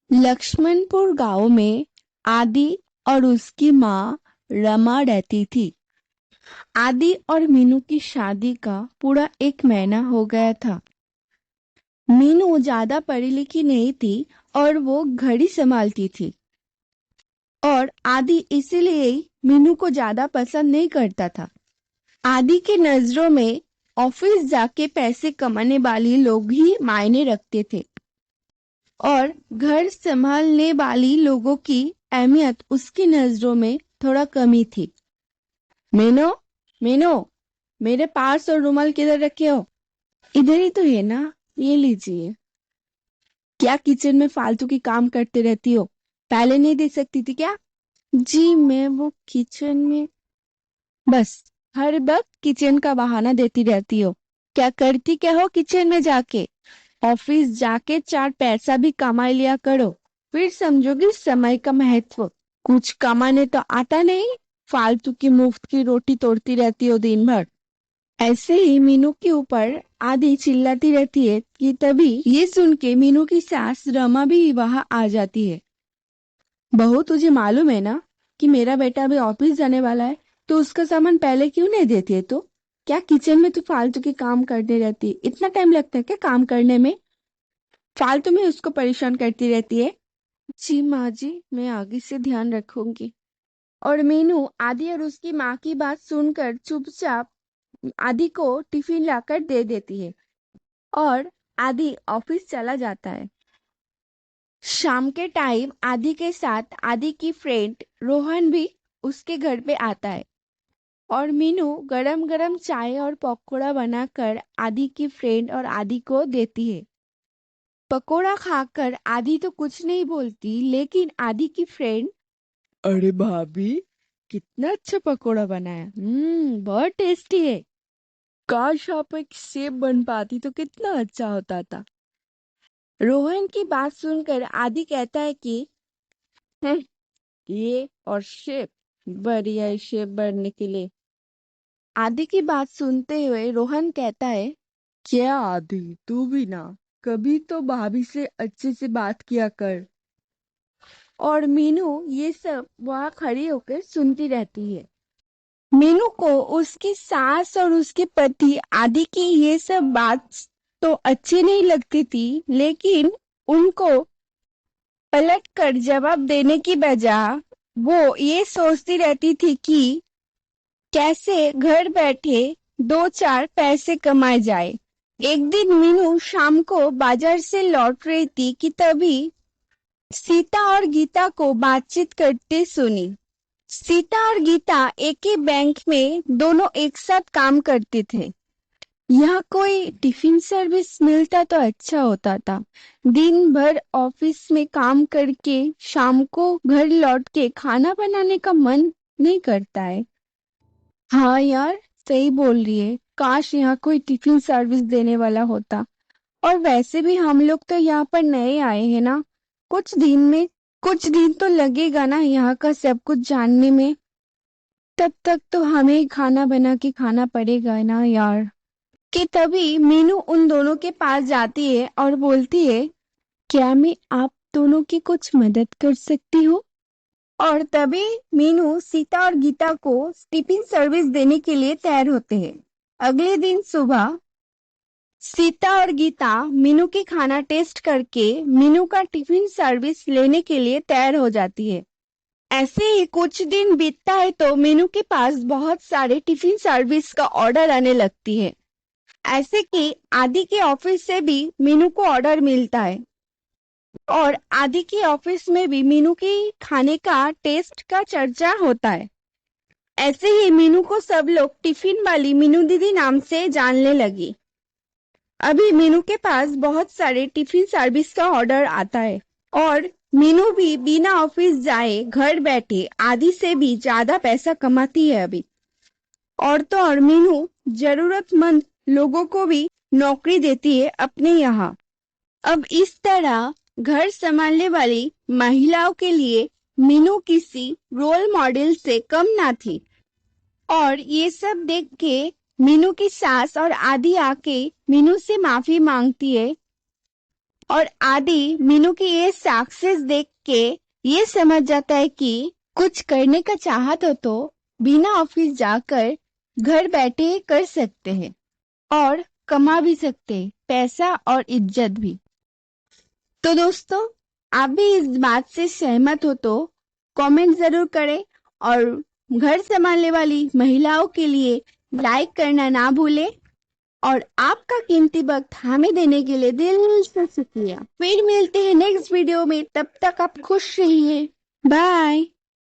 लक्ष्मणपुर गांव में आदि और उसकी माँ रमा रहती थी। आदि और मीनू की शादी का पूरा 1 महीना हो गया था। मीनू ज्यादा पढ़ी लिखी नहीं थी और वो घड़ी संभालती थी। और आदि इसीलिए मीनू को ज्यादा पसंद नहीं करता था। आदि की नजरों में ऑफिस जाके पैसे कमाने वाली लोग ही मायने रखते थे और घर संभालने वाली लोगों की अहमियत उसकी नजरों में थोड़ा कमी थी। मीनू, मीनू, मेरे पास और रुमाल किधर रखे हो? इधर ही तो है ना, ये लीजिए। क्या किचन में फालतू की काम करते रहती हो? पहले नहीं दे सकती थी क्या? जी मैं वो किचन में बस हर वक्त किचन का बहाना देती रहती हो। क्या करती क्या हो किचन में जाके? ऑफिस जाके 4 पैसा भी कमा लिया करो, फिर समझोगी समय का महत्व। कुछ कमाने तो आता नहीं, फालतू की मुफ्त की रोटी तोड़ती रहती हो दिन भर। ऐसे ही मीनू के ऊपर आदि चिल्लाती रहती है कि तभी ये सुन के मीनू की सास रमा भी वहां आ जाती है। बहू, तुझे मालूम है ना कि मेरा बेटा अभी ऑफिस जाने वाला है, तो उसका सामान पहले क्यों नहीं देती है तू? क्या किचन में तू फालतू के काम करते रहती है? इतना टाइम लगता है क्या काम करने में? फालतू में उसको परेशान करती रहती है। जी माँ जी, मैं आगे से ध्यान रखूंगी। और मीनू आदि और उसकी माँ की बात सुनकर चुपचाप आदि को टिफिन लाकर दे देती है और आदि ऑफिस चला जाता है। शाम के टाइम आदि के साथ आदि की फ्रेंड रोहन भी उसके घर पे आता है और मीनू गरम गरम चाय और पकौड़ा बनाकर आदि की फ्रेंड और आदि को देती है। पकोड़ा खाकर आदि तो कुछ नहीं बोलती, लेकिन आदि की फ्रेंड, अरे भाभी, कितना अच्छा पकोड़ा बनाया, बहुत टेस्टी है। काश आप एक शेफ बन पाती तो कितना अच्छा होता था। रोहन की बात सुनकर आदि कहता है कि "हम्म, ये और शेफ, बढ़िया है शेफ बनने के लिए।" आदि की बात सुनते हुए रोहन कहता है, क्या आदि, तू भी ना कभी तो भाभी से अच्छे से बात किया कर। और मीनू ये सब वहां खड़ी होकर सुनती रहती है। मीनू को उसकी सास और उसके पति आदि की ये सब बात तो अच्छी नहीं लगती थी, लेकिन उनको पलट कर जवाब देने की बजाय वो ये सोचती रहती थी कि कैसे घर बैठे 2-4 पैसे कमाए जाए। एक दिन मीनू शाम को बाजार से लौट रही थी कि तभी सीता और गीता को बातचीत करते सुनी। सीता और गीता एक ही बैंक में दोनों एक साथ काम करते थे। यहाँ कोई टिफिन सर्विस मिलता तो अच्छा होता था। दिन भर ऑफिस में काम करके शाम को घर लौट के खाना बनाने का मन नहीं करता है। हाँ यार, सही बोल रही है। काश यहाँ कोई टिफिन सर्विस देने वाला होता। और वैसे भी हम लोग तो यहाँ पर नए आए हैं ना, कुछ दिन में कुछ दिन तो लगेगा ना यहाँ का सब कुछ जानने में। तब तक तो हमें ही खाना बना के खाना पड़ेगा ना यार। कि तभी मीनू उन दोनों के पास जाती है और बोलती है, क्या मैं आप दोनों की कुछ मदद कर सकती हूँ? और तभी मीनू सीता और गीता को टिफिन सर्विस देने के लिए तैयार होते हैं। अगले दिन सुबह सीता और गीता मीनू की खाना टेस्ट करके मीनू का टिफिन सर्विस लेने के लिए तैयार हो जाती है। ऐसे ही कुछ दिन बीतता है तो मीनू के पास बहुत सारे टिफिन सर्विस का ऑर्डर आने लगती है। ऐसे कि आदि के ऑफिस से भी मीनू को ऑर्डर मिलता है और आदि के ऑफिस में भी मीनू की खाने का टेस्ट का चर्चा होता है। ऐसे ही मीनू को सब लोग टिफिन वाली मीनू दीदी नाम से जानने लगी। अभी मीनू के पास बहुत सारे टिफिन सर्विस का ऑर्डर आता है और मीनू भी बिना ऑफिस जाए घर बैठे आदि से भी ज्यादा पैसा कमाती है अभी। और तो और मीनू जरूरतमंद लोगों को भी नौकरी देती है अपने यहाँ। अब इस तरह घर संभालने वाली महिलाओं के लिए मीनू किसी रोल मॉडल से कम ना थी। और ये सब देख के मीनू की सास और आदि आके मीनू से माफी मांगती है और आदि मीनू की ये सक्सेस देख के ये समझ जाता है कि कुछ करने का चाहत हो तो बिना ऑफिस जाकर घर बैठे ही कर सकते हैं और कमा भी सकते हैं पैसा और इज्जत भी। तो दोस्तों, आप भी इस बात से सहमत हो तो कमेंट जरूर करें और घर संभालने वाली महिलाओं के लिए लाइक करना ना भूलें। और आपका कीमती वक्त हमें देने के लिए दिल से शुक्रिया। फिर मिलते हैं नेक्स्ट वीडियो में, तब तक आप खुश रहिए। बाय।